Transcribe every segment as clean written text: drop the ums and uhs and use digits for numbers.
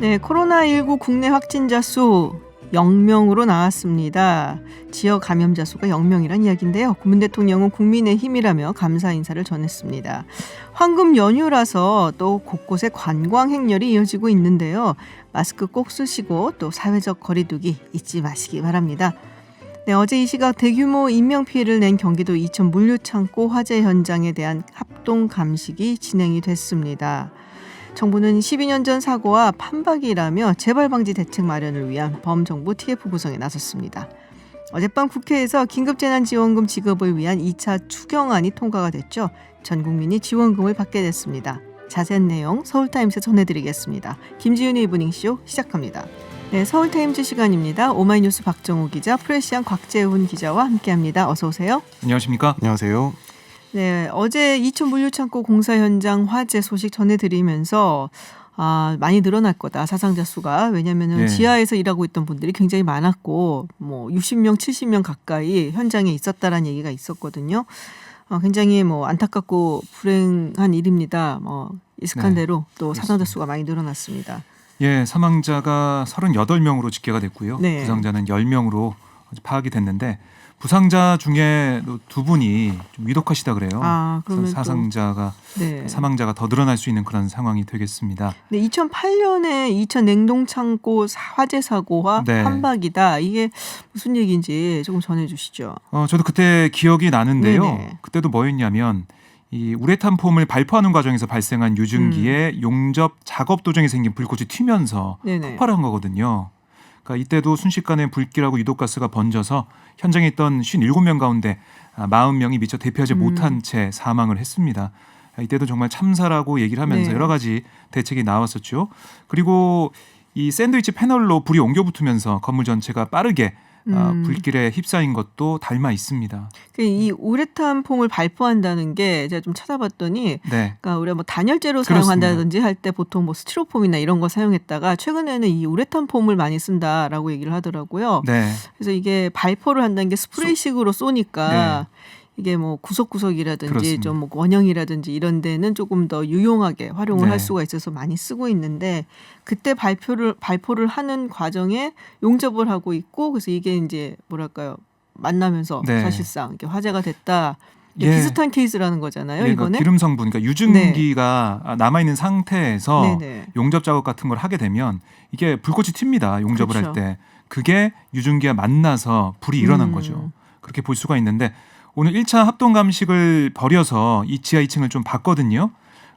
네, 코로나19 국내 확진자 수 0명으로 나왔습니다. 지역 감염자 수가 0명이란 이야기인데요. 문 대통령은 국민의힘이라며 감사 인사를 전했습니다. 황금 연휴라서 또 곳곳에 관광 행렬이 이어지고 있는데요. 마스크 꼭 쓰시고 또 사회적 거리두기 잊지 마시기 바랍니다. 네, 어제 이 시각 대규모 인명피해를 낸 경기도 이천 물류창고 화재 현장에 대한 합동 감식이 진행이 됐습니다. 정부는 12년 전 사고와 판박이라며 재발 방지 대책 마련을 위한 범정부 TF 구성에 나섰습니다. 어젯밤 국회에서 긴급재난지원금 지급을 위한 2차 추경안이 통과가 됐죠. 전 국민이 지원금을 받게 됐습니다. 자세한 내용 서울타임스 전해드리겠습니다. 김지윤의 이브닝쇼 시작합니다. 네, 서울타임즈 시간입니다. 오마이뉴스 박정우 기자, 프레시안 곽재훈 기자와 함께합니다. 어서 오세요. 안녕하십니까? 안녕하세요. 네, 어제 이천 물류창고 공사 현장 화재 소식 전해드리면서 많이 늘어날 거다, 사상자 수가. 왜냐하면 지하에서 일하고 있던 분들이 굉장히 많았고 60명, 70명 가까이 현장에 있었다라는 얘기가 있었거든요. 굉장히 안타깝고 불행한 일입니다. 익숙한 대로 또 사상자 수가 많이 늘어났습니다. 예, 사망자가 38명으로 집계가 됐고요. 네. 부상자는 10명으로 파악이 됐는데 부상자 중에 두 분이 좀 위독하시다 그래요. 그래서 사상자가 사망자가 더 늘어날 수 있는 그런 상황이 되겠습니다. 네, 2008년에 이천 냉동창고 화재 사고와 판박이다. 이게 무슨 얘기인지 조금 전해주시죠. 저도 그때 기억이 나는데요. 네네. 그때도 뭐였냐면 이 우레탄 폼을 발포하는 과정에서 발생한 유증기에 용접 작업 도중에 생긴 불꽃이 튀면서 폭발한 거거든요. 그러니까 이때도 순식간에 불길하고 유독가스가 번져서 현장에 있던 57명 가운데 40명이 미처 대피하지 못한 채 사망을 했습니다. 이때도 정말 참사라고 얘기를 하면서 여러 가지 대책이 나왔었죠. 그리고 이 샌드위치 패널로 불이 옮겨 붙으면서 건물 전체가 빠르게 불길에 휩싸인 것도 닮아 있습니다. 이 우레탄 폼을 발포한다는 게 제가 좀 찾아봤더니, 그러니까 우리가 단열재로 사용한다든지 할 때 보통 스티로폼이나 이런 거 사용했다가 최근에는 이 우레탄 폼을 많이 쓴다라고 얘기를 하더라고요. 그래서 이게 발포를 한다는 게 스프레이식으로 쏘니까. 이게 구석구석이라든지 좀 원형이라든지 이런 데는 조금 더 유용하게 활용을 할 수가 있어서 많이 쓰고 있는데, 그때 발포를 하는 과정에 용접을 하고 있고, 그래서 이게 이제 만나면서 사실상 이렇게 화재가 됐다. 비슷한 케이스라는 거잖아요. 그러니까 이번에 기름 성분, 그러니까 유증기가 남아 있는 상태에서 용접 작업 같은 걸 하게 되면 이게 불꽃이 튑니다. 용접을 할 때 그게 유증기와 만나서 불이 일어난 거죠. 그렇게 볼 수가 있는데. 오늘 1차 합동 감식을 벌여서 이 지하 2층을 좀 봤거든요.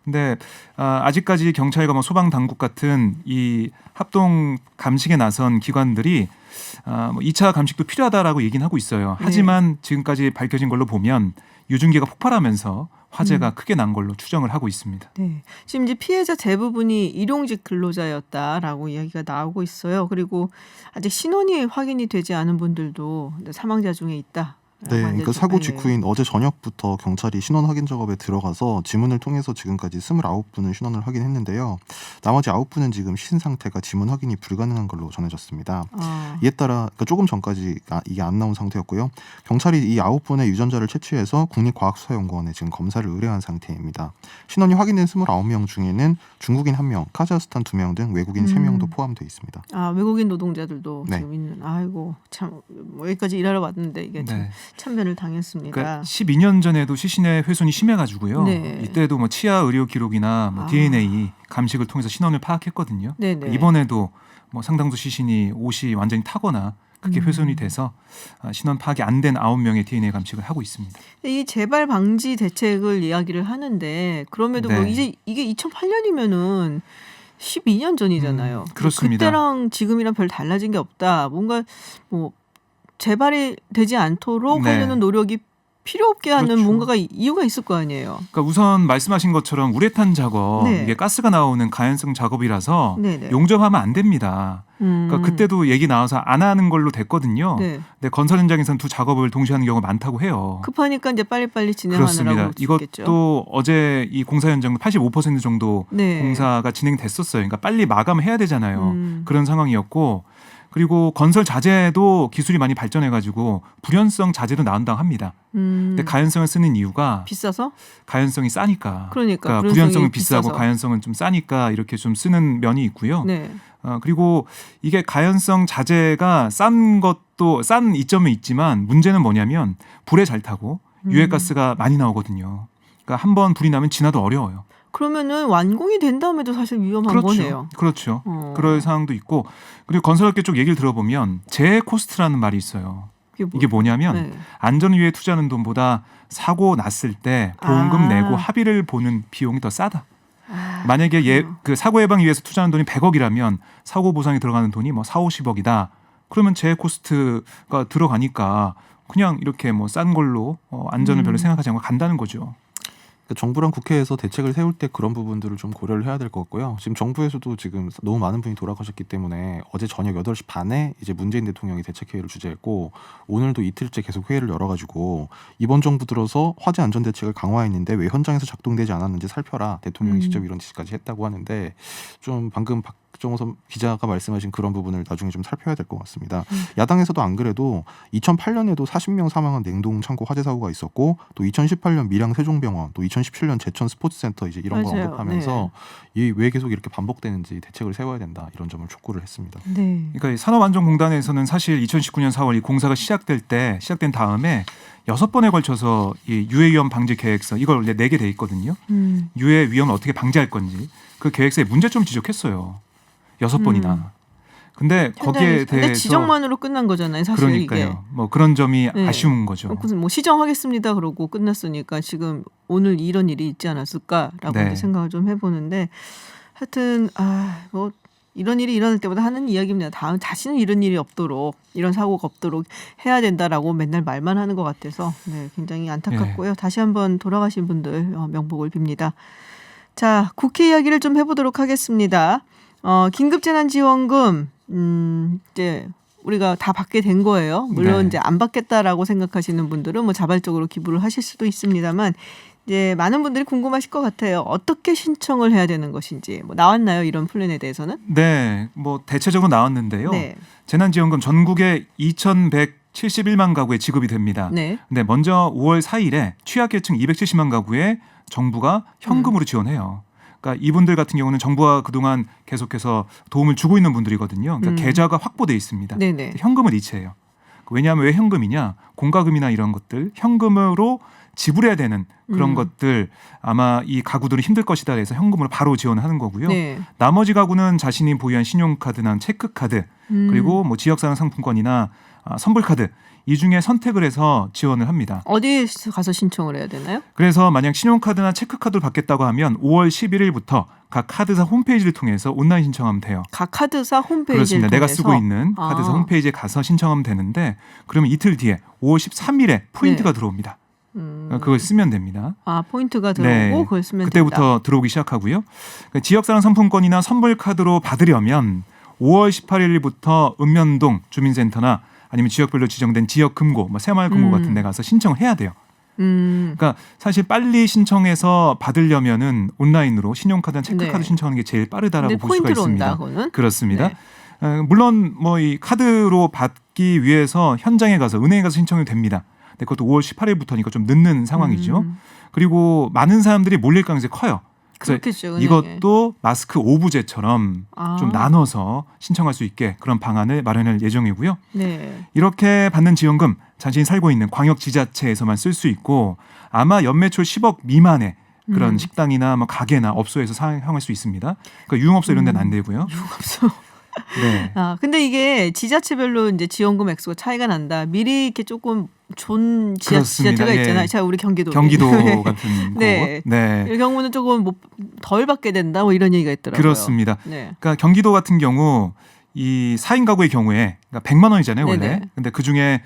근데 아직까지 경찰과 소방 당국 같은 이 합동 감식에 나선 기관들이 2차 감식도 필요하다라고 얘기는 하고 있어요. 하지만 지금까지 밝혀진 걸로 보면 유증기가 폭발하면서 화재가 크게 난 걸로 추정을 하고 있습니다. 네, 지금 이제 피해자 대부분이 일용직 근로자였다라고 이야기가 나오고 있어요. 그리고 아직 신원이 확인이 되지 않은 분들도 사망자 중에 있다. 네, 그러니까 사고 직후인 어제 저녁부터 경찰이 신원 확인 작업에 들어가서 지문을 통해서 지금까지 29분을 신원을 확인했는데요. 나머지 9분은 지금 시신 상태가 지문 확인이 불가능한 걸로 전해졌습니다. 이에 따라 조금 전까지 이게 안 나온 상태였고요. 경찰이 이 9분의 유전자를 채취해서 국립과학수사연구원에 지금 검사를 의뢰한 상태입니다. 신원이 확인된 29명 중에는 중국인 1명, 카자흐스탄 2명 등 외국인 3명도 포함되어 있습니다. 외국인 노동자들도 지금 있는. 아이고 참, 여기까지 일하러 왔는데 이게 참 참변을 당했습니다. 그러니까 12년 전에도 시신의 훼손이 심해가지고요. 이때도 치아 의료 기록이나 DNA 감식을 통해서 신원을 파악했거든요. 이번에도 상당수 시신이 옷이 완전히 타거나 그게 훼손이 돼서 신원 파악이 안 된 9명의 DNA 감식을 하고 있습니다. 이 재발 방지 대책을 이야기를 하는데 그럼에도 이제 이게 2008년이면은 12년 전이잖아요. 그렇습니다. 그때랑 지금이랑 별 달라진 게 없다. 뭔가 재발이 되지 않도록 하려는 노력이 필요 없게 하는 뭔가가 이유가 있을 거 아니에요. 그러니까 우선 말씀하신 것처럼 우레탄 작업, 이게 가스가 나오는 가연성 작업이라서 용접하면 안 됩니다. 그러니까 그때도 얘기 나와서 안 하는 걸로 됐거든요. 근데 건설 현장에서는 두 작업을 동시에 하는 경우가 많다고 해요. 급하니까 이제 빨리빨리 진행하느라고. 이것도 어제 이 공사 현장도 85% 정도 공사가 진행됐었어요. 그러니까 빨리 마감해야 되잖아요. 그런 상황이었고, 그리고 건설 자재도 기술이 많이 발전해가지고 불연성 자재도 나온다고 합니다. 근데 가연성을 쓰는 이유가 비싸서? 가연성이 싸니까. 그러니까 불연성은 비싸고 가연성은 좀 싸니까 이렇게 좀 쓰는 면이 있고요. 그리고 이게 가연성 자재가 싼 이점은 있지만 문제는 뭐냐면 불에 잘 타고 유해가스가 많이 나오거든요. 그러니까 한번 불이 나면 진화도 어려워요. 그러면은 완공이 된 다음에도 사실 위험한 그렇죠. 거네요. 그렇죠. 그럴 상황도 있고 그리고 건설업계 쪽 얘기를 들어보면 재해 코스트라는 말이 있어요. 이게 뭐냐면 네. 안전위에 투자하는 돈보다 사고 났을 때 보험금 내고 합의를 보는 비용이 더 싸다. 만약에 그 사고 예방 위해서 투자하는 돈이 100억이라면 사고 보상에 들어가는 돈이 뭐 4, 50억이다. 그러면 재해 코스트가 들어가니까 그냥 이렇게 뭐 싼 걸로 안전을 별로 생각하지 않고 간다는 거죠. 정부랑 국회에서 대책을 세울 때 그런 부분들을 좀 고려를 해야 될 것 같고요. 지금 정부에서도 지금 너무 많은 분이 돌아가셨기 때문에 어제 저녁 8시 반에 이제 문재인 대통령이 대책회의를 주재했고 오늘도 이틀째 계속 회의를 열어가지고 이번 정부 들어서 화재 안전 대책을 강화했는데 왜 현장에서 작동되지 않았는지 살펴라. 대통령이 직접 이런 지시까지 했다고 하는데 좀 방금 박정호 기자가 말씀하신 그런 부분을 나중에 좀 살펴야 될 것 같습니다. 야당에서도 안 그래도 2008년에도 40명 사망한 냉동 창고 화재 사고가 있었고 또 2018년 밀양 세종병원 또 2017년 제천 스포츠센터 이제 이런 거 언급하면서 이 왜 계속 이렇게 반복되는지 대책을 세워야 된다 이런 점을 촉구를 했습니다. 네. 그러니까 산업안전공단에서는 사실 2019년 4월 이 공사가 시작된 다음에 6번에 걸쳐서 이 유해 위험 방지 계획서 이걸 원래 내게 돼 있거든요. 유해 위험을 어떻게 방지할 건지 그 계획서에 문제점 지적했어요. 6번이나. 근데 거기에 대해서 지적만으로 끝난 거잖아요. 사실 그러니까요. 이게. 뭐 그런 점이 아쉬운 거죠. 뭐 시정하겠습니다 그러고 끝났으니까 지금 오늘 이런 일이 있지 않았을까라고 생각을 좀 해보는데 하여튼 뭐 이런 일이 일어날 때마다 하는 이야기입니다. 다시는 이런 일이 없도록 이런 사고가 없도록 해야 된다라고 맨날 말만 하는 것 같아서 굉장히 안타깝고요. 다시 한번 돌아가신 분들 명복을 빕니다. 자, 국회 이야기를 좀 해보도록 하겠습니다. 긴급재난지원금 이제 우리가 다 받게 된 거예요. 물론 이제 안 받겠다라고 생각하시는 분들은 뭐 자발적으로 기부를 하실 수도 있습니다만 이제 많은 분들이 궁금하실 것 같아요. 어떻게 신청을 해야 되는 것인지 뭐 나왔나요? 이런 플랜에 대해서는? 네, 뭐 대체적으로 나왔는데요. 재난지원금 전국에 2,171만 가구에 지급이 됩니다. 네. 근데 먼저 5월 4일에 취약계층 270만 가구에 정부가 현금으로 지원해요. 그러니까 이분들 같은 경우는 정부가 그동안 계속해서 도움을 주고 있는 분들이거든요. 그러니까 계좌가 확보돼 있습니다. 현금을 이체해요. 왜냐하면 왜 현금이냐? 공과금이나 이런 것들 현금으로 지불해야 되는 그런 것들 아마 이 가구들은 힘들 것이다 해서 현금으로 바로 지원을 하는 거고요. 나머지 가구는 자신이 보유한 신용카드나 체크카드 그리고 뭐 지역사랑 상품권이나 선불카드 이 중에 선택을 해서 지원을 합니다. 어디에 가서 신청을 해야 되나요? 그래서 만약 신용카드나 체크카드를 받겠다고 하면 5월 11일부터 각 카드사 홈페이지를 통해서 온라인 신청하면 돼요. 각 카드사 홈페이지를 그렇습니다. 통해서? 내가 쓰고 있는 카드사 홈페이지에 가서 신청하면 되는데 그러면 이틀 뒤에 5월 13일에 포인트가 들어옵니다. 그걸 쓰면 됩니다. 포인트가 들어오고 그걸 쓰면 그때부터 된다. 들어오기 시작하고요. 지역사랑 상품권이나 선불카드로 받으려면 5월 18일부터 읍면동 주민센터나 아니면 지역별로 지정된 지역금고, 새마을금고 같은 데 가서 신청을 해야 돼요. 그러니까 사실 빨리 신청해서 받으려면은 온라인으로 신용카드나 체크카드 신청하는 게 제일 빠르다라고 볼 수가 있습니다. 온다, 그렇습니다. 물론 뭐 이 카드로 받기 위해서 현장에 가서 은행에 가서 신청이 됩니다. 근데 그것도 5월 18일부터니까 좀 늦는 상황이죠. 그리고 많은 사람들이 몰릴 가능성이 커요. 그래서 이것도 마스크 오부제처럼 좀 나눠서 신청할 수 있게 그런 방안을 마련할 예정이고요. 이렇게 받는 지원금 자신이 살고 있는 광역지자체에서만 쓸 수 있고 아마 연매출 10억 미만의 그런 식당이나 뭐 가게나 업소에서 사용할 수 있습니다. 그러니까 유흥업소 이런 데는 안 되고요. 유흥업소. 근데 이게 지자체별로 이제 지원금 액수가 차이가 난다. 미리 이렇게 조금 좋은 지자체가 있잖아요. 자, 우리 경기도 같은 곳. 이 경우는 조금 덜 받게 된다. 뭐 이런 얘기가 있더라고요. 그렇습니다. 그러니까 경기도 같은 경우 이 4인 가구의 경우에 그러니까 100만 원이잖아요, 원래. 근데 그 중에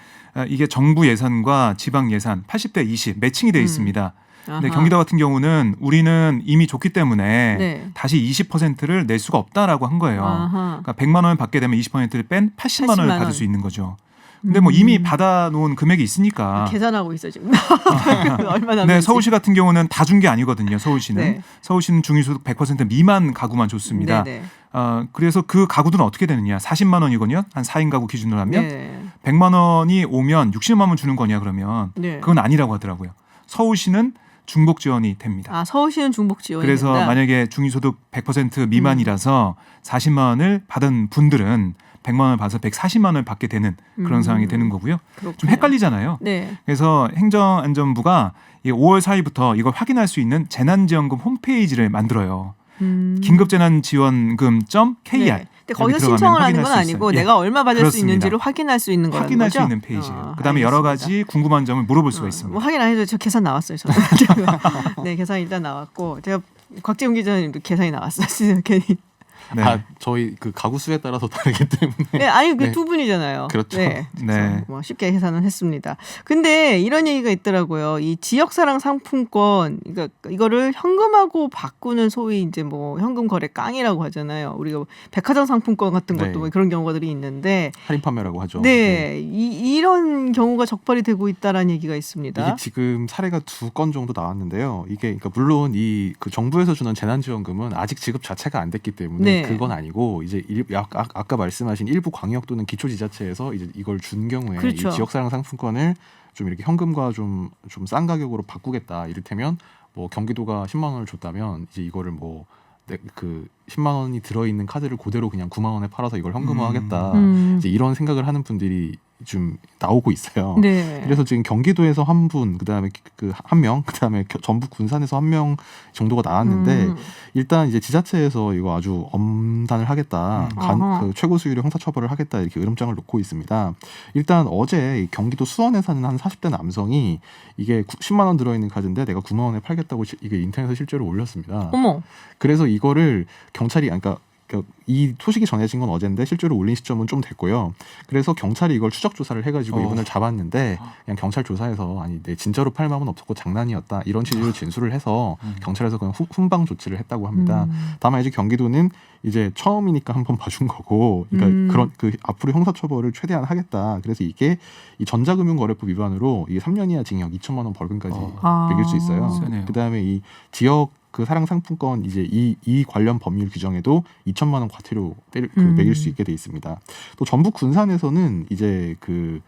이게 정부 예산과 지방 예산 80대 20 매칭이 돼 있습니다. 근데 경기도 같은 경우는 우리는 이미 좋기 때문에 다시 20%를 낼 수가 없다라고 한 거예요. 그러니까 100만 원을 받게 되면 20%를 뺀 80만 원을 받을 수 있는 거죠. 근데 뭐 이미 받아놓은 금액이 있으니까 계산하고 있어 지금. 얼마나? 네, 서울시 같은 경우는 다 준 게 아니거든요. 서울시는 서울시는 중위소득 100% 미만 가구만 줬습니다. 그래서 그 가구들은 어떻게 되느냐? 40만 원이거든요. 한 4인 가구 기준으로 하면 100만 원이 오면 60만 원 주는 거냐 그러면 그건 아니라고 하더라고요. 서울시는 중복 지원이 됩니다. 서울시는 중복 지원이 그래서 된다. 만약에 중위소득 100% 미만이라서 40만 원을 받은 분들은 100만 원을 받아서 140만 원을 받게 되는 그런 상황이 되는 거고요. 그렇군요. 좀 헷갈리잖아요. 네. 그래서 행정안전부가 5월 4일부터 이걸 확인할 수 있는 재난지원금 홈페이지를 만들어요. 긴급재난지원금.kr. 네. 근데 거기서 신청을 하는 건 아니고 내가 얼마 받을 그렇습니다. 수 있는지를 확인할 수 있는 거라는 확인할 거죠? 수 있는 페이지. 그다음에 여러 가지 궁금한 점을 물어볼 수가 있습니다. 뭐 확인 안 해도 저 계산 나왔어요. 저는. 네, 계산 일단 나왔고 제가 곽재훈 기자님도 계산이 나왔어요. 괜히. 네. 저희 그 가구 수에 따라서 다르기 때문에. 네, 아니 그 두 분이잖아요. 그렇죠. 네, 네. 뭐 쉽게 계산은 했습니다. 근데 이런 얘기가 있더라고요. 이 지역사랑 상품권, 그러니까 이거를 현금하고 바꾸는 소위 이제 뭐 현금 거래 깡이라고 하잖아요. 우리가 백화점 상품권 같은 것도 뭐 그런 경우들이 있는데 할인 판매라고 하죠. 네, 이런 경우가 적발이 되고 있다라는 얘기가 있습니다. 이게 지금 사례가 2건 정도 나왔는데요. 이게 그러니까 물론 그 정부에서 주는 재난지원금은 아직 지급 자체가 안 됐기 때문에 그건 아니고 이제 아까 말씀하신 일부 광역 또는 기초지자체에서 이제 이걸 준 경우에 그렇죠. 이 지역사랑 상품권을 좀 이렇게 현금과 좀 싼 가격으로 바꾸겠다. 이를테면 뭐 경기도가 10만 원을 줬다면 이제 이거를 뭐 그 10만 원이 들어있는 카드를 그대로 그냥 9만 원에 팔아서 이걸 현금화하겠다. 이제 이런 생각을 하는 분들이 좀 나오고 있어요. 네. 그래서 지금 경기도에서 한 분, 그다음에 그 한 명, 그다음에 전북 군산에서 한 명 정도가 나왔는데 일단 이제 지자체에서 이거 아주 엄단을 하겠다, 그 최고 수위로 형사처벌을 하겠다 이렇게 으름장을 놓고 있습니다. 일단 어제 경기도 수원에 사는 한 40대 남성이 이게 10만 원 들어있는 카드인데 내가 9만 원에 팔겠다고 이게 인터넷에 실제로 올렸습니다. 어머. 그래서 이거를 경찰이 그러니까 이 소식이 전해진 건 어제인데 실제로 올린 시점은 좀 됐고요. 그래서 경찰이 이걸 추적 조사를 해가지고 이분을 잡았는데 그냥 경찰 조사에서 아니 내 진짜로 팔 마음은 없었고 장난이었다 이런 취지로 진술을 해서 경찰에서 그냥 훈방 조치를 했다고 합니다. 다만 이제 경기도는 이제 처음이니까 한번 봐준 거고, 그러니까 그런 앞으로 형사처벌을 최대한 하겠다. 그래서 이게 이 전자금융거래법 위반으로 이게 3년 이하 징역 2천만 원 벌금까지 매길 수 있어요. 그다음에 이 지역 그 사랑 상품권 이제 이 관련 법률 규정에도 2천만 원 과태료 매길 수 있게 돼 있습니다. 또 전북 군산에서는 이제 그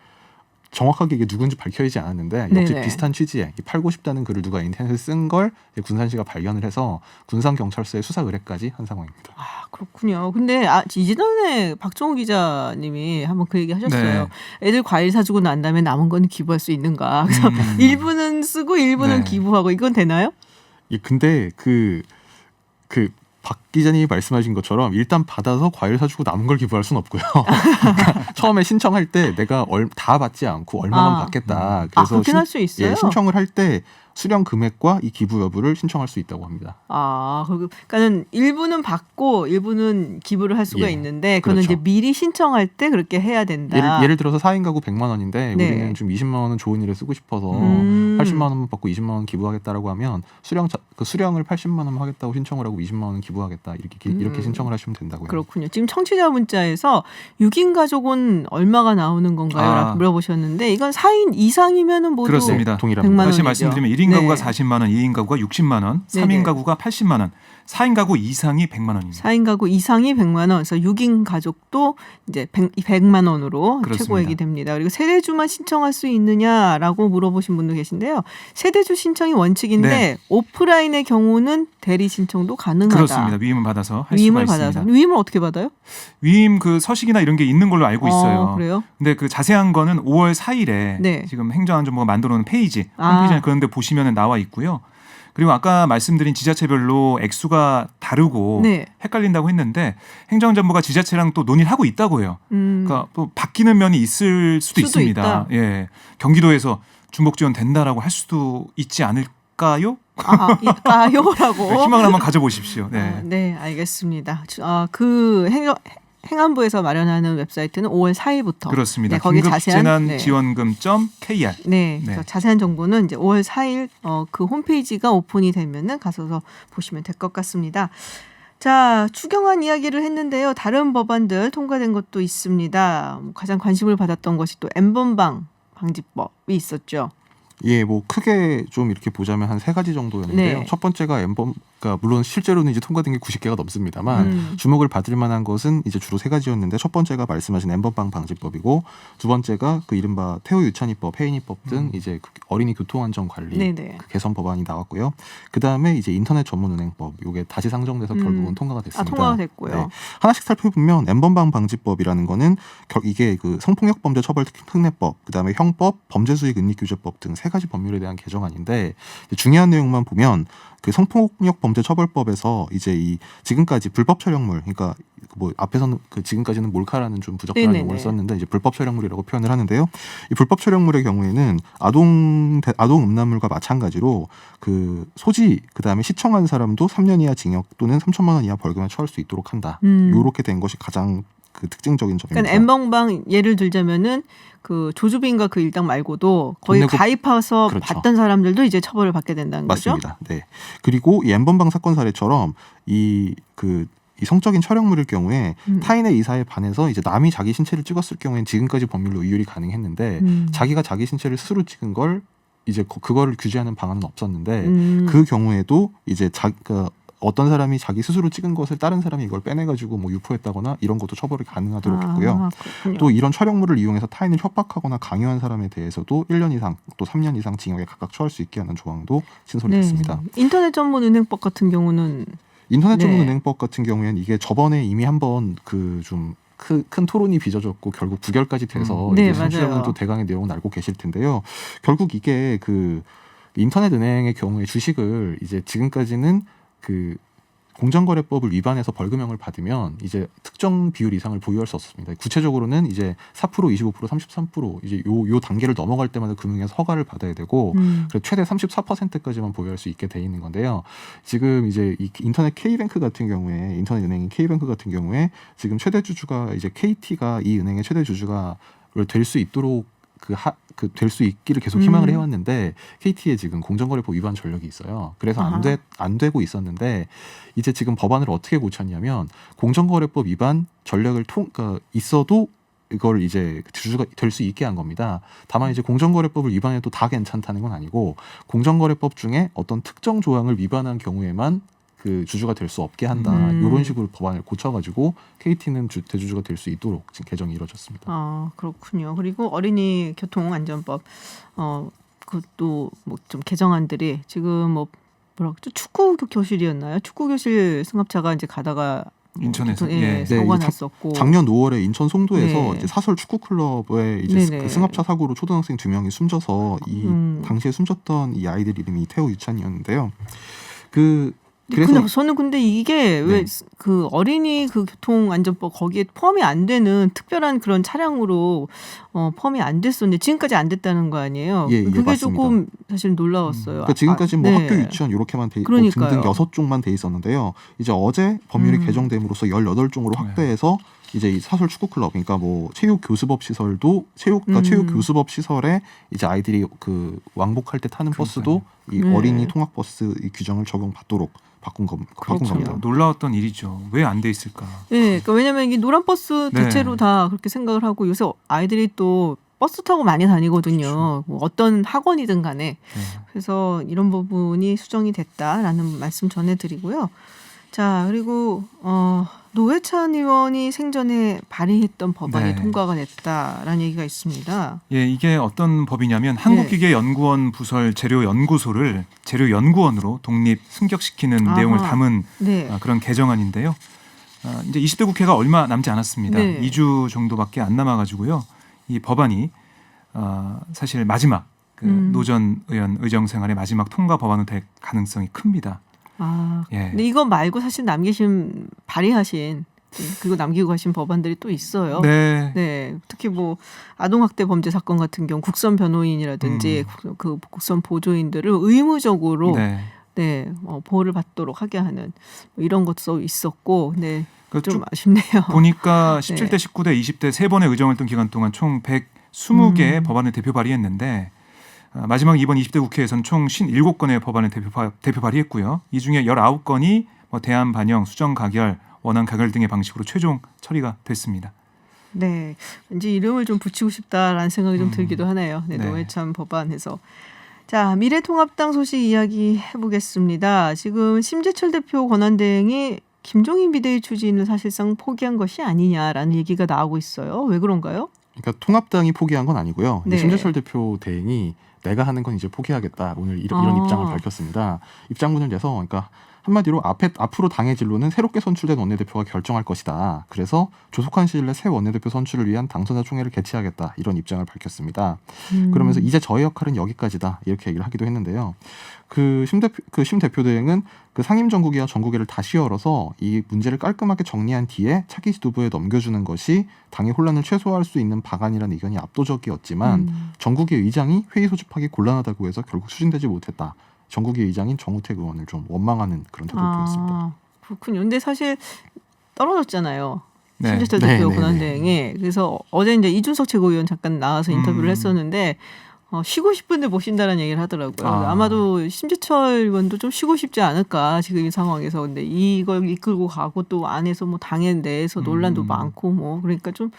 정확하게 이게 누군지 밝혀지지 않았는데 역시 비슷한 취지의 팔고 싶다는 글을 누가 인터넷에 쓴 걸 군산시가 발견을 해서 군산경찰서에 수사 의뢰까지 한 상황입니다. 아 그렇군요. 근데 이전에 박정우 기자님이 한번 그 얘기 하셨어요. 애들 과일 사주고 난 다음에 남은 건 기부할 수 있는가. 그래서 일부는 쓰고 일부는 기부하고 이건 되나요? 예, 근데 박 기자님이 말씀하신 것처럼 일단 받아서 과일 사주고 남은 걸 기부할 수는 없고요. 그러니까 처음에 신청할 때 내가 다 받지 않고 얼마만 받겠다. 그래서 그렇게 할 수 있어요? 예, 신청을 할 때 수령 금액과 이 기부 여부를 신청할 수 있다고 합니다. 그러니까는 일부는 받고 일부는 기부를 할 수가 있는데 그거는 이제 미리 신청할 때 그렇게 해야 된다. 예를 들어서 4인 가구 100만 원인데 우리는 좀 20만 원은 좋은 일에 쓰고 싶어서 80만 원만 받고 20만 원 기부하겠다라고 하면 수령을 80만 원만 하겠다고 신청을 하고 20만 원은 기부하겠다 이렇게 신청을 하시면 된다고요. 그렇군요. 지금 청취자 문자에서 6인 가족은 얼마가 나오는 건가요? 라고 물어보셨는데 이건 4인 이상이면은 모두 그렇습니다. 동일합니다. 다시 말씀드리면 1인 가구가 40만 원, 2인 가구가 60만 원, 3인 가구가 80만 원, 4인 가구 이상이 100만 원입니다. 4인 가구 이상이 100만 원, 그래서 6인 가족도 이제 100만 원으로 그렇습니다. 최고액이 됩니다. 그리고 세대주만 신청할 수 있느냐라고 물어보신 분도 계신데요. 세대주 신청이 원칙인데 오프라인의 경우는 대리 신청도 가능하다. 그렇습니다. 위임을 받아서 할 위임을 수가 받아서. 있습니다. 위임을 어떻게 받아요? 위임 그 서식이나 이런 게 있는 걸로 알고 있어요. 그래요? 근데 그 자세한 거는 5월 4일에 지금 행정안전부가 만들어 놓은 페이지, 홈페이지에 그런 데 보시면 나와 있고요. 그리고 아까 말씀드린 지자체별로 액수가 다르고 헷갈린다고 했는데 행정안전부가 지자체랑 또 논의를 하고 있다고 해요. 그러니까 또 바뀌는 면이 있을 수도 있습니다. 있다. 예, 경기도에서 중복 지원 된다라고 할 수도 있지 않을까요? 있다요라고 희망을 한번 가져보십시오. 네, 알겠습니다. 그 행안부에서 마련하는 웨브사이트는 5월 4일부터 그렇습니다. 거기 자세한 긴급재난지원금.kr 그래서 자세한 정보는 이제 5월 4일 그 홈페이지가 오픈이 되면은 가서 보시면 될 것 같습니다. 자, 추경안 이야기를 했는데요. 다른 법안들 통과된 것도 있습니다. 가장 관심을 받았던 것이 또 N번방 방지법이 있었죠. 예, 뭐 크게 좀 이렇게 보자면 한 3가지 정도였는데요. 네. 첫 번째가 N번, 그러니까 물론 실제로는 이제 통과된 게 90개가 넘습니다만 주목을 받을 만한 것은 이제 주로 3가지였는데 첫 번째가 말씀하신 N번방 방지법이고 두 번째가 그 이른바 태호 유찬이법, 해인이법 등 이제 그 어린이 교통안전 관리 그 개선 법안이 나왔고요. 그 다음에 이제 인터넷 전문은행법, 요게 다시 상정돼서 결국은 통과가 됐습니다. 통과가 됐고요. 네. 하나씩 살펴보면 N번방 방지법이라는 거는 이게 그 성폭력 범죄 처벌 특례법, 그 다음에 형법, 범죄수익 은닉규제법 등 3가지 법률에 대한 개정안인데 중요한 내용만 보면 그 성폭력 범죄 처벌법에서 이제 이 지금까지 불법 촬영물, 그러니까 뭐 앞에서는 그 지금까지는 몰카라는 좀 부적절한 용어를 썼는데 이제 불법 촬영물이라고 표현을 하는데요. 이 불법 촬영물의 경우에는 아동 음란물과 마찬가지로 그 소지 그다음에 시청한 사람도 3년 이하 징역 또는 3천만 원 이하 벌금에 처할 수 있도록 한다. 요렇게 된 것이 가장 그 특징적인 점입니다. 그러니까 N번방 예를 들자면은 그 조주빈과 그 일당 말고도 거의 가입해서 그렇죠. 봤던 사람들도 이제 처벌을 받게 된다는 거죠. 맞습니다. 네. 그리고 이 N번방 사건 사례처럼 이 성적인 촬영물일 경우에 타인의 의사에 반해서 이제 남이 자기 신체를 찍었을 경우에는 지금까지 법률로 의율이 가능했는데 자기가 자기 신체를 스스로 찍은 걸 이제 그거를 규제하는 방안은 없었는데 그 경우에도 이제 어떤 사람이 자기 스스로 찍은 것을 다른 사람이 이걸 빼내가지고 뭐 유포했다거나 이런 것도 처벌이 가능하도록 했고요. 또 이런 촬영물을 이용해서 타인을 협박하거나 강요한 사람에 대해서도 1년 이상 또 3년 이상 징역에 각각 처할 수 있게 하는 조항도 신설이 됐습니다. 인터넷 전문 은행법 같은 경우는 인터넷 전문 은행법 같은 경우에는 이게 저번에 이미 한번 그 좀 큰 토론이 빚어졌고 결국 부결까지 돼서 이제 청취자분들도 대강의 내용은 알고 계실 텐데요. 결국 이게 그 인터넷 은행의 경우에 주식을 이제 지금까지는 그 공정거래법을 위반해서 벌금형을 받으면 이제 특정 비율 이상을 보유할 수 없습니다. 구체적으로는 이제 4%, 25%, 33% 이제 요 단계를 넘어갈 때마다 금융에서 허가를 받아야 되고 그래서 최대 34%까지만 보유할 수 있게 돼 있는 건데요. 지금 이제 이 인터넷 K뱅크 같은 경우에 인터넷 은행인 K뱅크 같은 경우에 지금 최대 주주가 이제 KT가 이 은행의 최대 주주가 될 수 있도록 될 수 있기를 계속 희망을 해왔는데 KT에 지금 공정거래법 위반 전력이 있어요. 그래서 안 되고 있었는데 이제 지금 법안을 어떻게 고쳤냐면 공정거래법 위반 전력을 있어도 이걸 이제 주주가 될 수 있게 한 겁니다. 다만 이제 공정거래법을 위반해도 다 괜찮다는 건 아니고 공정거래법 중에 어떤 특정 조항을 위반한 경우에만 그 주주가 될 수 없게 한다. 이런 식으로 법안을 고쳐가지고 KT는 대주주가 될 수 있도록 지금 개정이 이루어졌습니다. 아 그렇군요. 그리고 어린이 교통안전법 그것도 뭐 좀 개정안들이 지금 뭐 뭐라 그러죠? 축구 교실이었나요? 축구 교실 승합차가 이제 가다가 인천에서 사고가 났었고 작년 5월에 인천 송도에서 이제 사설 축구 클럽에 이제 그 승합차 사고로 초등학생 2명이 숨져서 이 당시에 숨졌던 이 아이들 이름이 태호 유찬이었는데요. 그래서 저는 근데 이게 왜 그 어린이 그 교통안전법 거기에 포함이 안 되는 특별한 그런 차량으로 포함이 안 됐었는데 지금까지 안 됐다는 거 아니에요? 그게 맞습니다. 조금 사실 놀라웠어요. 그러니까 지금까지 뭐 학교 유치원 이렇게만 등등 6종만 돼 있었는데요. 이제 어제 법률이 개정됨으로써 18종으로 확대해서 이제 이 사설 축구 클럽, 그러니까 뭐 체육 교습업 시설도 체육 교습업 시설에 이제 아이들이 그 왕복할 때 타는 버스도 이 어린이 통학 버스 이 규정을 적용받도록 바꾼 겁니다. 놀라웠던 일이죠. 왜 안 돼 있을까? 그러니까 왜냐하면 이게 노란 버스 대체로 다 그렇게 생각을 하고 요새 아이들이 또 버스 타고 많이 다니거든요. 뭐 어떤 학원이든 간에. 그래서 이런 부분이 수정이 됐다라는 말씀 전해드리고요. 자 그리고 노회찬 의원이 생전에 발의했던 법안이 통과가 됐다라는 얘기가 있습니다. 이게 어떤 법이냐면 한국기계연구원 부설 재료연구소를 재료연구원으로 독립 승격시키는 내용을 담은 그런 개정안인데요. 이제 20대 국회가 얼마 남지 않았습니다. 2주 정도밖에 안 남아가지고요. 이 법안이 사실 마지막 노 전 의원 의정생활의 마지막 통과 법안으로 될 가능성이 큽니다. 근데 이거 말고 사실 발의하신 그리고 남기고 가신 법안들이 또 있어요. 특히 뭐 아동학대 범죄 사건 같은 경우 국선 변호인이라든지 그 국선 보조인들을 의무적으로 보호를 받도록 하게 하는 이런 것도 있었고, 좀 아쉽네요. 보니까 17대, 19대, 20대 3번의 의정을 뜬 기간 동안 총 120개의 법안을 대표 발의했는데 마지막 이번 20대 국회에서는 총 57건의 법안을 대표 발의했고요. 이 중에 19건이 대안 반영, 수정 가결, 원안 가결 등의 방식으로 최종 처리가 됐습니다. 왠지 이름을 좀 붙이고 싶다라는 생각이 좀 들기도 하네요. 노회찬 법안에서. 자, 미래통합당 소식 이야기 해보겠습니다. 지금 심재철 대표 권한대행이 김종인 비대위 추진을 사실상 포기한 것이 아니냐라는 얘기가 나오고 있어요. 왜 그런가요? 그러니까 통합당이 포기한 건 아니고요. 네. 심재철 대표 대행이 내가 하는 건 이제 포기하겠다. 오늘 이런 입장을 밝혔습니다. 입장문을 내서 그러니까 한마디로 앞으로 당의 진로는 새롭게 선출된 원내대표가 결정할 것이다. 그래서 조속한 시일 내 새 원내대표 선출을 위한 당선자 총회를 개최하겠다. 이런 입장을 밝혔습니다. 그러면서 이제 저의 역할은 여기까지다. 이렇게 얘기를 하기도 했는데요. 심 대표 대행은 그 상임정국위와 정국위를 다시 열어서 이 문제를 깔끔하게 정리한 뒤에 차기 지도부에 넘겨주는 것이 당의 혼란을 최소화할 수 있는 방안이라는 의견이 압도적이었지만 정국위 의장이 회의 소집하기 곤란하다고 해서 결국 추진되지 못했다. 정국위 의장인 정우택 의원을 좀 원망하는 그런 태도를 보였습니다. 그렇군요. 근데 사실 떨어졌잖아요. 네. 심재철 대표 권한대행이. 그래서 어제 이제 이준석 최고위원 잠깐 나와서 인터뷰를 했었는데 쉬고 싶은데 못 쉰다는 얘기를 하더라고요. 아마도 심재철 의원도 좀 쉬고 싶지 않을까 지금 이 상황에서. 근데 이걸 이끌고 가고 또 안에서 뭐 당에 내에서 논란도 많고 뭐 그러니까 좀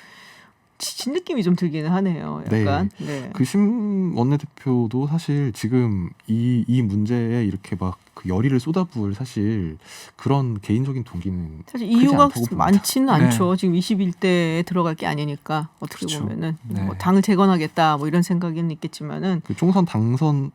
지친 느낌이 좀 들기는 하네요. 약간. 네. 그 심 원내대표도 사실 지금 이 문제에 이렇게 막 그 열의를 쏟아부을 사실 그런 개인적인 동기는 사실 이유가 많지는 않죠. 지금 21대에 들어갈 게 아니니까 어떻게 보면은 뭐 당을 재건하겠다 뭐 이런 생각은 있겠지만은 그 총선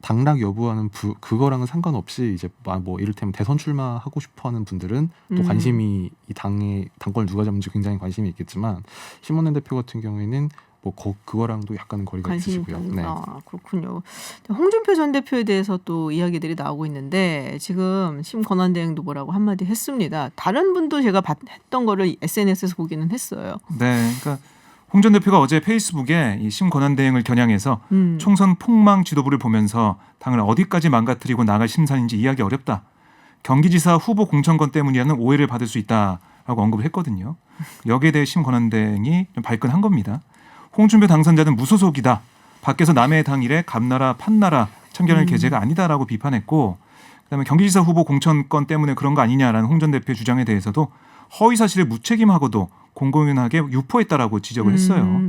당락 여부와는 그거랑은 상관없이 이제 뭐 이를테면 대선 출마하고 싶어하는 분들은 또 관심이 이 당권을 누가 잡는지 굉장히 관심이 있겠지만 심 원내대표 같은 경우에는 뭐 그거랑도 약간은 거리가 있으시고요. 네. 그렇군요. 홍준표 전 대표에 대해서 또 이야기들이 나오고 있는데 지금 심 권한대행도 뭐라고 한마디 했습니다. 다른 분도 제가 했던 거를 SNS에서 보기는 했어요. 네, 그러니까 홍 전 대표가 어제 페이스북에 이 심 권한대행을 겨냥해서 총선 폭망 지도부를 보면서 당을 어디까지 망가뜨리고 나갈 심산인지 이해하기 어렵다. 경기지사 후보 공천권 때문이라는 오해를 받을 수 있다라고 언급을 했거든요. 여기에 대해 심 권한대행이 좀 발끈한 겁니다. 홍준표 당선자는 무소속이다. 밖에서 남의 당 일에 감나라 판나라 참견할 계제가 아니다라고 비판했고, 그다음에 경기지사 후보 공천권 때문에 그런 거 아니냐라는 홍 전 대표의 주장에 대해서도 허위 사실을 무책임하고도 공공연하게 유포했다라고 지적을 했어요.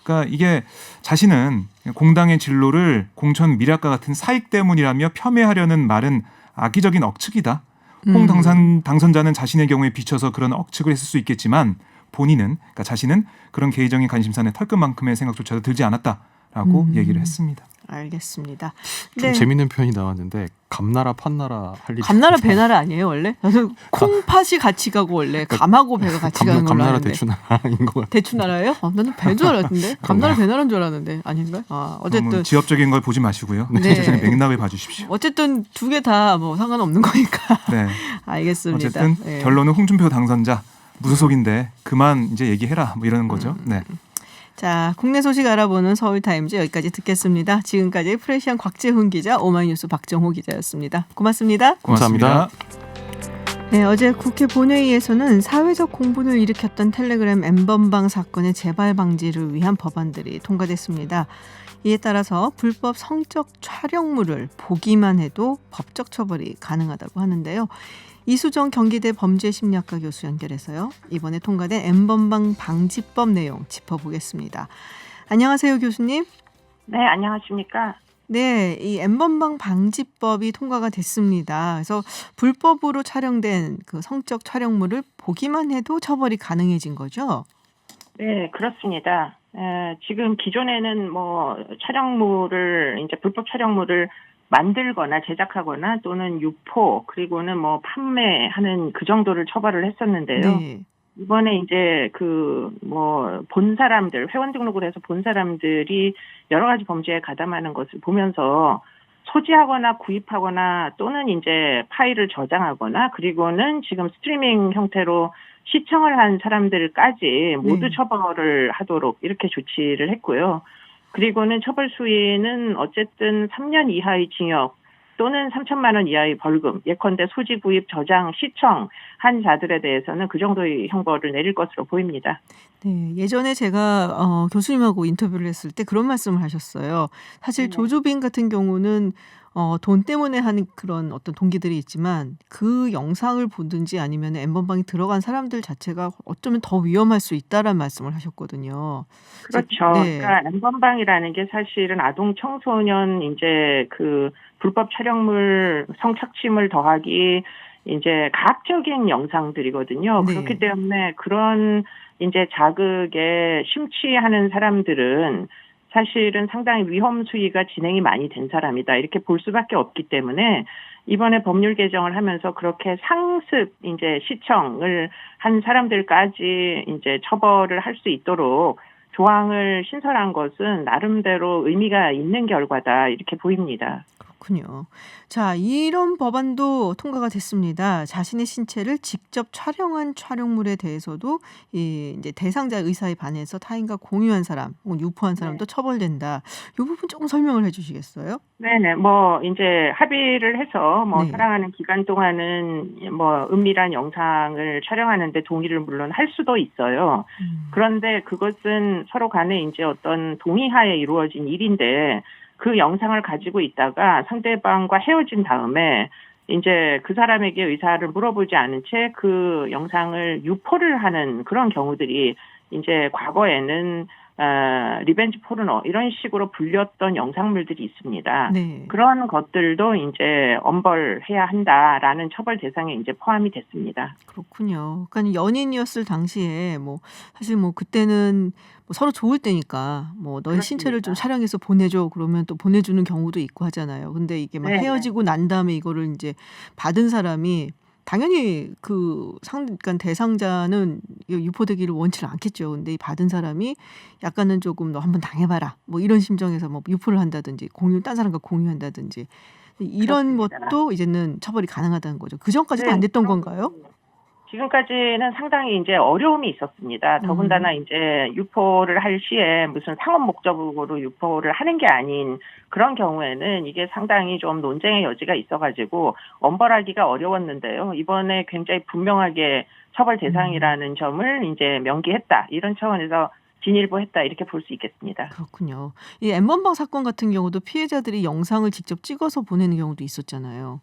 그러니까 이게 자신은 공당의 진로를 공천 미략과 같은 사익 때문이라며 폄훼하려는 말은 악의적인 억측이다. 홍 당선자는 자신의 경우에 비춰서 그런 억측을 했을 수 있겠지만 본인은, 그러니까 자신은 그런 개인적인 관심사에 털끝만큼의 생각조차도 들지 않았다라고 얘기를 했습니다. 알겠습니다. 좀 재밌는 표현이 나왔는데 감나라 판나라 할 일이 감나라 배나라 아니에요 원래? 콩팥이 같이 가고 원래 감하고 배가 같이 가는 걸로 감나라 아는데. 대추나라인 것 같아요. 대추나라예요? 나는 배인 줄 알았는데 감나라 배나라인 줄 알았는데 아닌가요? 어쨌든 지엽적인 걸 보지 마시고요. 자신의 맥락을 봐주십시오. 어쨌든 두 개 다 뭐 상관없는 거니까. 네. 알겠습니다. 어쨌든 결론은 홍준표 당선자 무소속인데 그만 이제 얘기해라 뭐 이러는 거죠. 네. 자, 국내 소식 알아보는 서울타임즈 여기까지 듣겠습니다. 지금까지 프레시안 곽재훈 기자, 오마이뉴스 박정호 기자였습니다. 고맙습니다. 감사합니다. 네, 어제 국회 본회의에서는 사회적 공분을 일으켰던 텔레그램 N번방 사건의 재발 방지를 위한 법안들이 통과됐습니다. 이에 따라서 불법 성적 촬영물을 보기만 해도 법적 처벌이 가능하다고 하는데요. 이수정 경기대 범죄심리학과 교수 연결해서요. 이번에 통과된 N번방 방지법 내용 짚어보겠습니다. 안녕하세요, 교수님. 네, 안녕하십니까. 네, 이 N번방 방지법이 통과가 됐습니다. 그래서 불법으로 촬영된 그 성적 촬영물을 보기만 해도 처벌이 가능해진 거죠? 네, 그렇습니다. 지금 기존에는 뭐 촬영물을 이제 불법 촬영물을 만들거나 제작하거나 또는 유포 그리고는 뭐 판매하는 그 정도를 처벌을 했었는데요. 네. 이번에 이제 그 뭐 본 사람들 회원 등록을 해서 본 사람들이 여러 가지 범죄에 가담하는 것을 보면서 소지하거나 구입하거나 또는 이제 파일을 저장하거나 그리고는 지금 스트리밍 형태로 시청을 한 사람들까지 모두 처벌을 하도록 이렇게 조치를 했고요. 그리고는 처벌 수위는 어쨌든 3년 이하의 징역 또는 3천만 원 이하의 벌금, 예컨대 소지 구입, 저장, 시청한 자들에 대해서는 그 정도의 형벌을 내릴 것으로 보입니다. 네, 예전에 제가 교수님하고 인터뷰를 했을 때 그런 말씀을 하셨어요. 사실 네. 조조빈 같은 경우는 돈 때문에 하는 그런 어떤 동기들이 있지만 그 영상을 보든지 아니면 엠번방에 들어간 사람들 자체가 어쩌면 더 위험할 수 있다라는 말씀을 하셨거든요. 그렇죠. 네. 그러니까 엠번방이라는 게 사실은 아동 청소년 이제 그 불법 촬영물 성착취물 더하기 이제 가학적인 영상들이거든요. 네. 그렇기 때문에 그런 이제 자극에 심취하는 사람들은 사실은 상당히 위험 수위가 진행이 많이 된 사람이다. 이렇게 볼 수밖에 없기 때문에 이번에 법률 개정을 하면서 그렇게 상습 이제 시청을 한 사람들까지 이제 처벌을 할 수 있도록 조항을 신설한 것은 나름대로 의미가 있는 결과다. 이렇게 보입니다. 그렇군요. 자, 이런 법안도 통과가 됐습니다. 자신의 신체를 직접 촬영한 촬영물에 대해서도 이제 대상자 의사에 반해서 타인과 공유한 사람, 혹은 유포한 사람도 처벌된다. 이 부분 조금 설명을 해주시겠어요? 네네. 뭐 이제 합의를 해서 뭐 네. 사랑하는 기간 동안은 뭐 은밀한 영상을 촬영하는데 동의를 물론 할 수도 있어요. 그런데 그것은 서로 간에 이제 어떤 동의하에 이루어진 일인데 그 영상을 가지고 있다가 상대방과 헤어진 다음에 이제 그 사람에게 의사를 물어보지 않은 채 그 영상을 유포를 하는 그런 경우들이 이제 과거에는 리벤지 포르노 이런 식으로 불렸던 영상물들이 있습니다. 네. 그런 것들도 이제 엄벌해야 한다라는 처벌 대상에 이제 포함이 됐습니다. 그렇군요. 그러니까 연인이었을 당시에 뭐 사실 뭐 그때는 뭐 서로 좋을 때니까 뭐 너의 신체를 좀 그렇습니다. 촬영해서 보내줘 그러면 또 보내주는 경우도 있고 하잖아요. 근데 이게 막 네네. 헤어지고 난 다음에 이거를 이제 받은 사람이 당연히 그러니까 대상자는 유포되기를 원치를 않겠죠. 근데 이 받은 사람이 약간은 조금 너 한번 당해봐라. 뭐 이런 심정에서 뭐 유포를 한다든지 딴 사람과 공유한다든지 이런 그렇습니다. 것도 이제는 처벌이 가능하다는 거죠. 그 전까지도 네, 안 됐던 건가요? 지금까지는 상당히 이제 어려움이 있었습니다. 더군다나 이제 유포를 할 시에 무슨 상업 목적으로 유포를 하는 게 아닌 그런 경우에는 이게 상당히 좀 논쟁의 여지가 있어가지고 엄벌하기가 어려웠는데요. 이번에 굉장히 분명하게 처벌 대상이라는 점을 이제 명기했다. 이런 차원에서 진일보했다. 이렇게 볼 수 있겠습니다. 그렇군요. 이 엠번방 사건 같은 경우도 피해자들이 영상을 직접 찍어서 보내는 경우도 있었잖아요.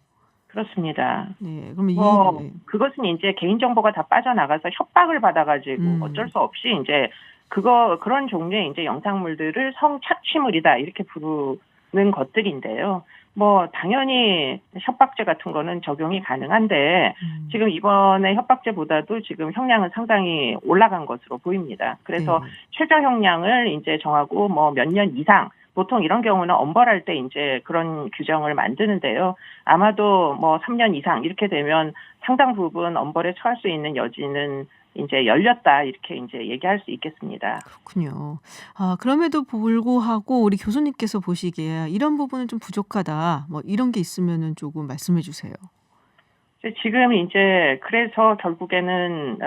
그렇습니다. 네, 그러면 그것은 이제 개인정보가 다 빠져나가서 협박을 받아가지고 어쩔 수 없이 이제 그런 종류의 이제 영상물들을 성착취물이다 이렇게 부르는 것들인데요. 뭐 당연히 협박죄 같은 거는 적용이 가능한데 지금 이번에 협박죄보다도 지금 형량은 상당히 올라간 것으로 보입니다. 그래서 최저 형량을 이제 정하고 뭐 몇 년 이상 보통 이런 경우는 엄벌할 때 이제 그런 규정을 만드는데요. 아마도 뭐 3년 이상 이렇게 되면 상당 부분 엄벌에 처할 수 있는 여지는 이제 열렸다 이렇게 이제 얘기할 수 있겠습니다. 그렇군요. 그럼에도 불구하고 우리 교수님께서 보시기에 이런 부분은 좀 부족하다. 뭐 이런 게 있으면은 조금 말씀해 주세요. 지금 이제 그래서 결국에는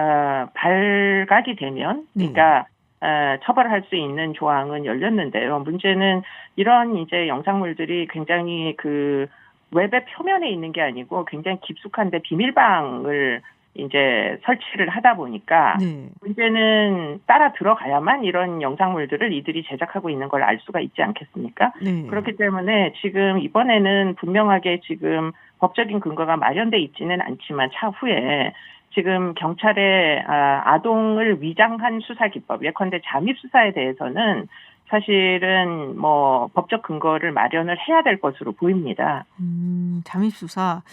발각이 되면 그러니까 처벌할 수 있는 조항은 열렸는데요. 문제는 이런 이제 영상물들이 굉장히 그 웹의 표면에 있는 게 아니고 굉장히 깊숙한데 비밀방을 이제 설치를 하다 보니까 문제는 따라 들어가야만 이런 영상물들을 이들이 제작하고 있는 걸 알 수가 있지 않겠습니까? 그렇기 때문에 지금 이번에는 분명하게 지금 법적인 근거가 마련돼 있지는 않지만 차후에 지금 경찰의 아동을 위장한 수사 기법, 예컨대 잠입 수사에 대해서는 사실은 뭐 법적 근거를 마련을 해야 될 것으로 보입니다. 잠입 수사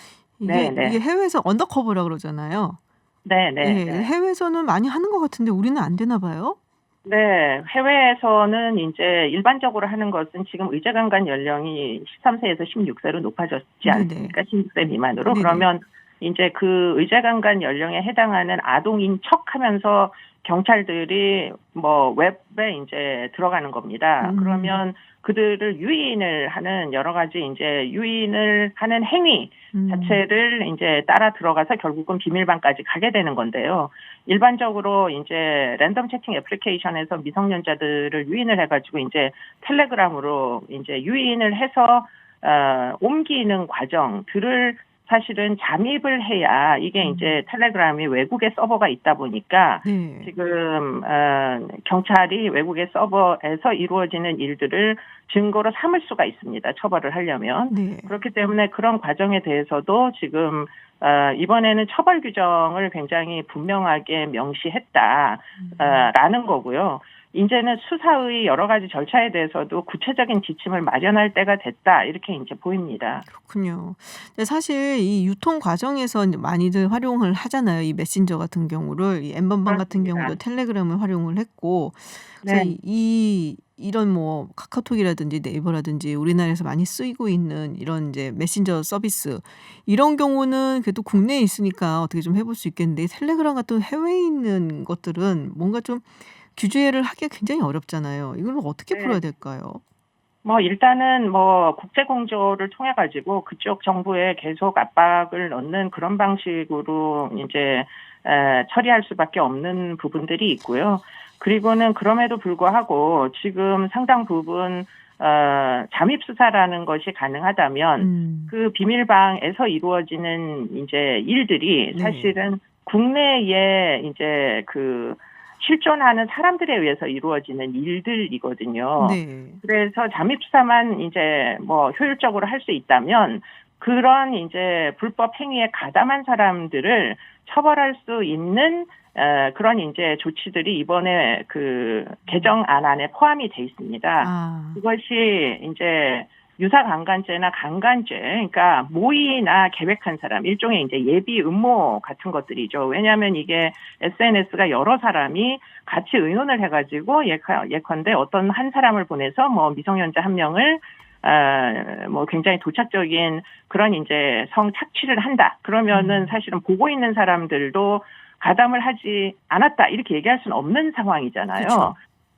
이게 해외에서 언더커버라 그러잖아요. 네네. 해외에서는 많이 하는 것 같은데 우리는 안 되나 봐요? 네, 해외에서는 이제 일반적으로 하는 것은 지금 의제강간 연령이 13세에서 16세로 높아졌지 않습니까? 16세 미만으로. 그러면 이제 그 의제강간 연령에 해당하는 아동인 척하면서 경찰들이 뭐 웹에 이제 들어가는 겁니다. 그러면 그들을 유인을 하는 여러 가지 이제 유인을 하는 행위 자체를 이제 따라 들어가서 결국은 비밀방까지 가게 되는 건데요. 일반적으로 이제 랜덤 채팅 애플리케이션에서 미성년자들을 유인을 해가지고 이제 텔레그램으로 이제 유인을 해서 옮기는 과정들을 사실은 잠입을 해야 이게 이제 텔레그램이 외국의 서버가 있다 보니까 네. 지금 경찰이 외국의 서버에서 이루어지는 일들을 증거로 삼을 수가 있습니다. 처벌을 하려면. 네. 그렇기 때문에 그런 과정에 대해서도 지금 이번에는 처벌 규정을 굉장히 분명하게 명시했다라는 거고요. 이제는 수사의 여러 가지 절차에 대해서도 구체적인 지침을 마련할 때가 됐다 이렇게 이제 보입니다. 그렇군요. 사실 이 유통 과정에서 많이들 활용을 하잖아요. 이 메신저 같은 경우를 이 N번방 같은 경우도 텔레그램을 활용을 했고, 그래서 네. 이런 뭐 카카오톡이라든지 네이버라든지 우리나라에서 많이 쓰이고 있는 이런 이제 메신저 서비스 이런 경우는 그래도 국내에 있으니까 어떻게 좀 해볼 수 있겠는데 텔레그램 같은 해외에 있는 것들은 뭔가 좀 규제를 하기가 굉장히 어렵잖아요. 이걸 어떻게 네. 풀어야 될까요? 일단은 국제 공조를 통해 가지고 그쪽 정부에 계속 압박을 넣는 그런 방식으로 이제 처리할 수밖에 없는 부분들이 있고요. 그리고는 그럼에도 불구하고 지금 상당 부분 잠입 수사라는 것이 가능하다면 그 비밀방에서 이루어지는 이제 일들이 사실은 국내에 이제 그 실존하는 사람들에 의해서 이루어지는 일들이거든요. 네. 그래서 잠입 수사만 이제 효율적으로 할 수 있다면 그런 이제 불법 행위에 가담한 사람들을 처벌할 수 있는 그런 이제 조치들이 이번에 그 개정안 안에 포함이 돼 있습니다. 그것이 이제 유사강간죄나 강간죄, 그러니까 모의나 계획한 사람, 일종의 이제 예비 음모 같은 것들이죠. 왜냐하면 이게 SNS가 여러 사람이 같이 의논을 해가지고 예컨대 어떤 한 사람을 보내서 미성년자 한 명을 굉장히 도착적인 그런 이제 성 착취를 한다. 그러면은 사실은 보고 있는 사람들도 가담을 하지 않았다 이렇게 얘기할 수는 없는 상황이잖아요. 그쵸.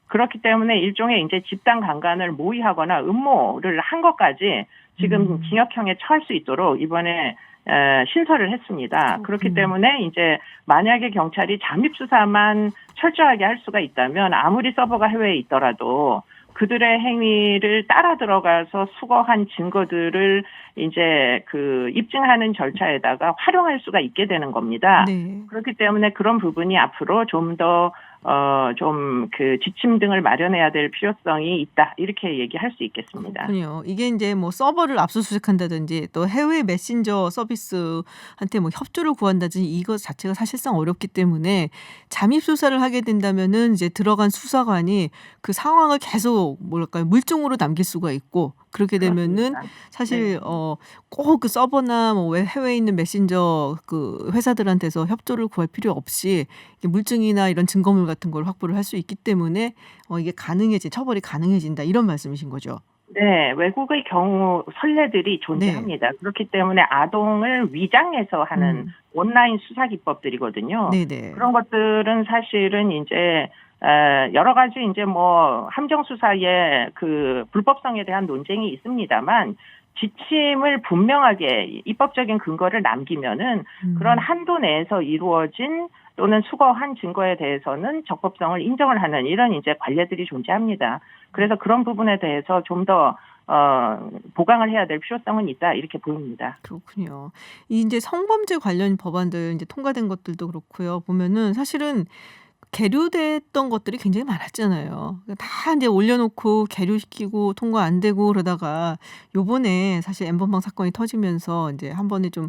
그렇기 때문에 일종의 이제 집단 강간을 모의하거나 음모를 한 것까지 지금 징역형에 처할 수 있도록 이번에 신설을 했습니다. 그렇기 때문에 이제 만약에 경찰이 잠입 수사만 철저하게 할 수가 있다면 아무리 서버가 해외에 있더라도 그들의 행위를 따라 들어가서 수거한 증거들을 이제 그 입증하는 절차에다가 활용할 수가 있게 되는 겁니다. 네. 그렇기 때문에 그런 부분이 앞으로 좀 더 그 지침 등을 마련해야 될 필요성이 있다. 이렇게 얘기할 수 있겠습니다. 그렇군요. 이게 이제 서버를 압수수색한다든지 또 해외 메신저 서비스한테 협조를 구한다든지 이것 자체가 사실상 어렵기 때문에 잠입 수사를 하게 된다면은 이제 들어간 수사관이 그 상황을 계속 물증으로 남길 수가 있고 그렇게 되면은 사실 꼭 그 서버나 해외에 있는 메신저 그 회사들한테서 협조를 구할 필요 없이 물증이나 이런 증거물 같은 걸 확보를 할 수 있기 때문에 이게 처벌이 가능해진다 이런 말씀이신 거죠. 네, 외국의 경우 선례들이 존재합니다. 네. 그렇기 때문에 아동을 위장해서 하는 온라인 수사 기법들이거든요. 네네. 그런 것들은 사실은 이제 여러 가지 이제 함정 수사의 그 불법성에 대한 논쟁이 있습니다만 지침을 분명하게 입법적인 근거를 남기면은 그런 한도 내에서 이루어진 또는 수거한 증거에 대해서는 적법성을 인정을 하는 이런 이제 관례들이 존재합니다. 그래서 그런 부분에 대해서 좀 더 보강을 해야 될 필요성은 있다 이렇게 보입니다. 그렇군요. 이제 성범죄 관련 법안들 이제 통과된 것들도 그렇고요. 보면은 사실은 계류됐던 것들이 굉장히 많았잖아요. 다 이제 올려놓고 계류시키고 통과 안 되고 그러다가 요번에 사실 N번방 사건이 터지면서 이제 한 번에 좀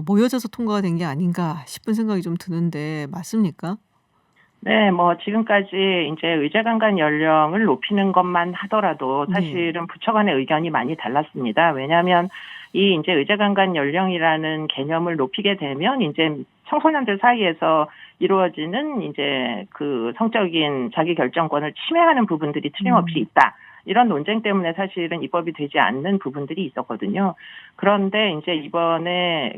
모여져서 통과가 된 게 아닌가 싶은 생각이 좀 드는데 맞습니까? 네, 지금까지 이제 의제강간 연령을 높이는 것만 하더라도 사실은 부처 간의 의견이 많이 달랐습니다. 왜냐하면 이 이제 의제강간 연령이라는 개념을 높이게 되면 이제 청소년들 사이에서 이루어지는 이제 그 성적인 자기 결정권을 침해하는 부분들이 틀림없이 있다. 이런 논쟁 때문에 사실은 입법이 되지 않는 부분들이 있었거든요. 그런데 이제 이번에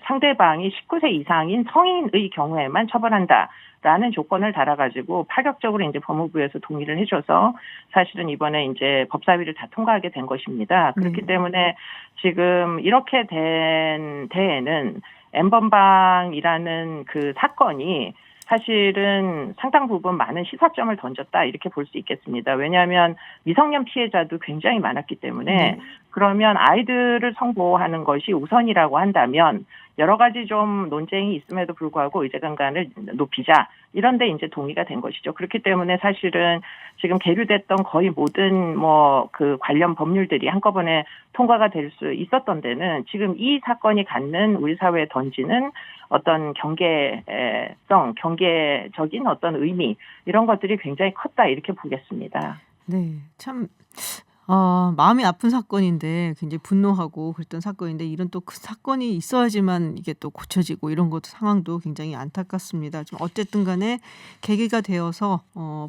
상대방이 19세 이상인 성인의 경우에만 처벌한다라는 조건을 달아가지고 파격적으로 이제 법무부에서 동의를 해줘서 사실은 이번에 이제 법사위를 다 통과하게 된 것입니다. 그렇기 때문에 지금 이렇게 된 데에는 N번방이라는 그 사건이 사실은 상당 부분 많은 시사점을 던졌다 이렇게 볼 수 있겠습니다. 왜냐하면 미성년 피해자도 굉장히 많았기 때문에 그러면 아이들을 성보하는 것이 우선이라고 한다면 여러 가지 좀 논쟁이 있음에도 불구하고 의제 강간을 높이자 이런데 이제 동의가 된 것이죠. 그렇기 때문에 사실은 지금 계류됐던 거의 모든 뭐 그 관련 법률들이 한꺼번에 통과가 될 수 있었던 데는 지금 이 사건이 갖는 우리 사회에 던지는 어떤 경계성, 경계적인 어떤 의미 이런 것들이 굉장히 컸다 이렇게 보겠습니다. 네, 참 마음이 아픈 사건인데 굉장히 분노하고 그랬던 사건인데 이런 또 그 사건이 있어야지만 이게 또 고쳐지고 이런 것도 상황도 굉장히 안타깝습니다. 좀 어쨌든 간에 계기가 되어서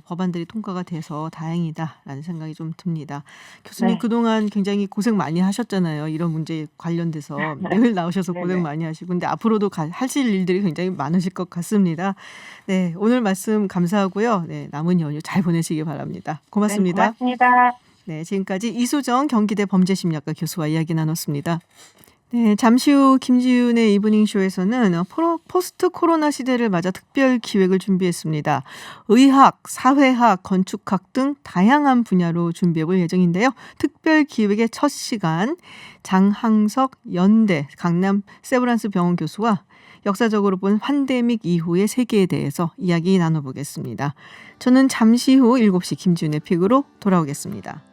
법안들이 통과가 돼서 다행이다라는 생각이 좀 듭니다. 교수님 네. 그동안 굉장히 고생 많이 하셨잖아요. 이런 문제에 관련돼서 늘 나오셔서 고생 많이 하시고 근데 앞으로도 하실 일들이 굉장히 많으실 것 같습니다. 네, 오늘 말씀 감사하고요. 네, 남은 연휴 잘 보내시기 바랍니다. 고맙습니다. 네, 고맙습니다. 네, 지금까지 이수정 경기대 범죄심리학과 교수와 이야기 나눴습니다. 네, 잠시 후 김지윤의 이브닝쇼에서는 포스트 코로나 시대를 맞아 특별 기획을 준비했습니다. 의학, 사회학, 건축학 등 다양한 분야로 준비해 볼 예정인데요. 특별 기획의 첫 시간 장항석 연대 강남 세브란스 병원 교수와 역사적으로 본 팬데믹 이후의 세계에 대해서 이야기 나눠보겠습니다. 저는 잠시 후 7시 김지윤의 픽으로 돌아오겠습니다.